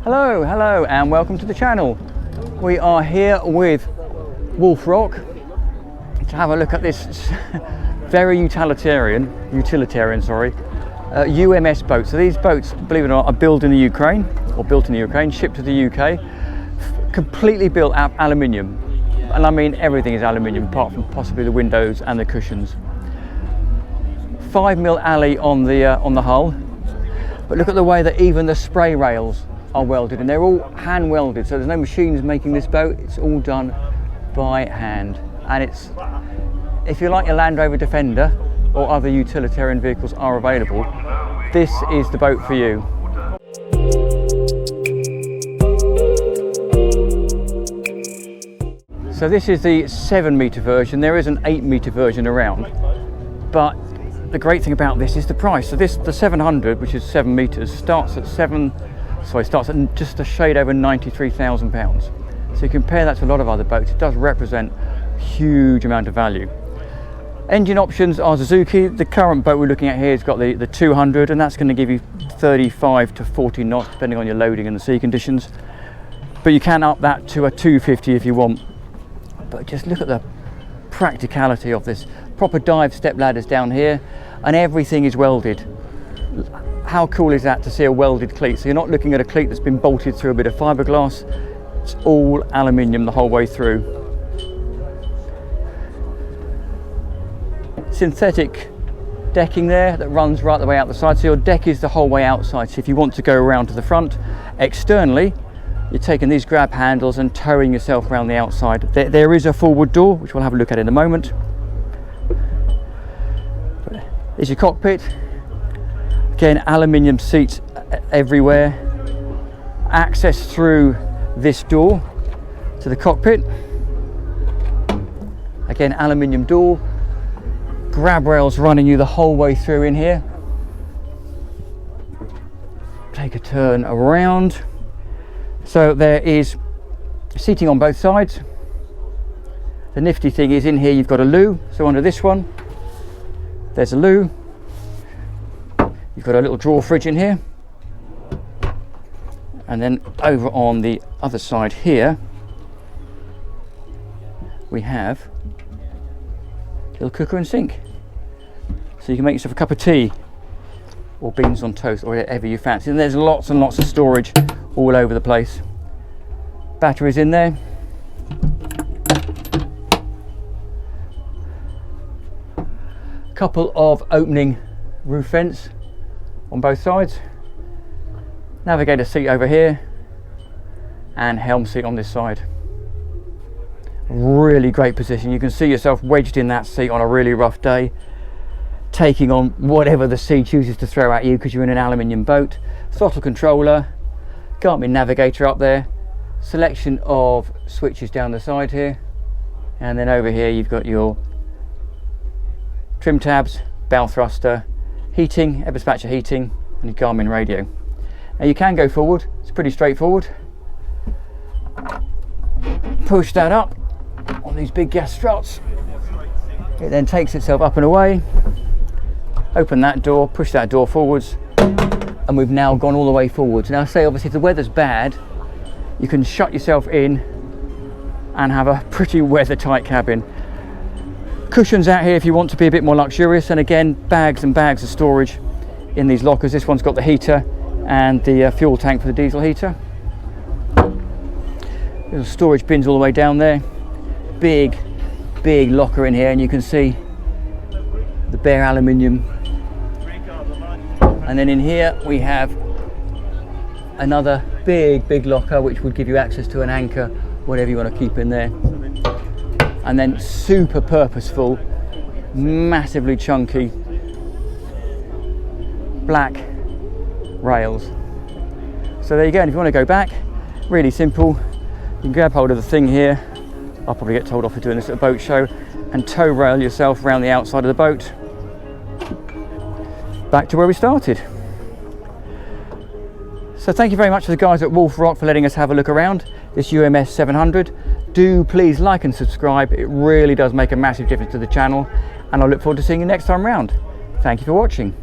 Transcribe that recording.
Hello and welcome to the channel. We are here with Wolf Rock to have a look at this very utilitarian UMS boat. So these boats, believe it or not, are built in the Ukraine, shipped to the UK, completely built out of aluminium. And I mean everything is aluminium apart from possibly the windows and the cushions. 5mm alley on the hull, but look at the way that even the spray rails are welded, and they're all hand welded, so there's no machines making this boat. It's all done by hand, and it's, if you like your Land Rover Defender or other utilitarian vehicles are available, this is the boat for you. So this is the 7-metre version. There is an 8-metre version around, but the great thing about this is the price. So the 700, which is 7 metres, starts at just a shade over £93,000. So you compare that to a lot of other boats, it does represent a huge amount of value. Engine options are Suzuki. The current boat we're looking at here has got the 200, and that's going to give you 35 to 40 knots depending on your loading and the sea conditions. But you can up that to a 250 if you want. But just look at the practicality of this. Proper dive step ladders down here, and everything is welded. How cool is that to see a welded cleat? So you're not looking at a cleat that's been bolted through a bit of fiberglass. It's all aluminium the whole way through. Synthetic decking there that runs right the way out the side, so your deck is the whole way outside. So if you want to go around to the front externally, you're taking these grab handles and towing yourself around the outside. There is a forward door, which we'll have a look at in a moment. There's your cockpit. Again, aluminium seats everywhere. Access through this door to the cockpit. Again, aluminium door. Grab rails running you the whole way through in here. Take a turn around. So there is seating on both sides. The nifty thing is in here you've got a loo. So under this one, there's a loo. You've got a little drawer fridge in here. And then over on the other side here, we have a little cooker and sink. So you can make yourself a cup of tea or beans on toast or whatever you fancy. And there's lots and lots of storage all over the place. Batteries in there. A couple of opening roof vents on both sides. Navigator seat over here and helm seat on this side. Really great position. You can see yourself wedged in that seat on a really rough day, taking on whatever the sea chooses to throw at you because you're in an aluminium boat. Throttle controller, Garmin navigator up there, selection of switches down the side here, and then over here you've got your trim tabs, bow thruster, heating, Everspatcher heating, and your Garmin radio. Now you can go forward, it's pretty straightforward. Push that up on these big gas struts. It then takes itself up and away. Open that door, push that door forwards, and we've now gone all the way forwards. Now say obviously if the weather's bad, you can shut yourself in and have a pretty weather tight cabin. Cushions out here if you want to be a bit more luxurious, and again bags and bags of storage in these lockers. This one's got the heater and the fuel tank for the diesel heater. Little storage bins all the way down there. Big locker in here, and you can see the bare aluminium. And then in here we have another big locker which would give you access to an anchor, whatever you want to keep in there. And then super purposeful, massively chunky black rails. So there you go. And if you want to go back, really simple, you can grab hold of the thing here. I'll probably get told off for doing this at a boat show, and tow rail yourself around the outside of the boat back to where we started. So thank you very much to the guys at Wolf Rock for letting us have a look around this UMS 700. Do please like and subscribe. It really does make a massive difference to the channel, and I look forward to seeing you next time round. Thank you for watching.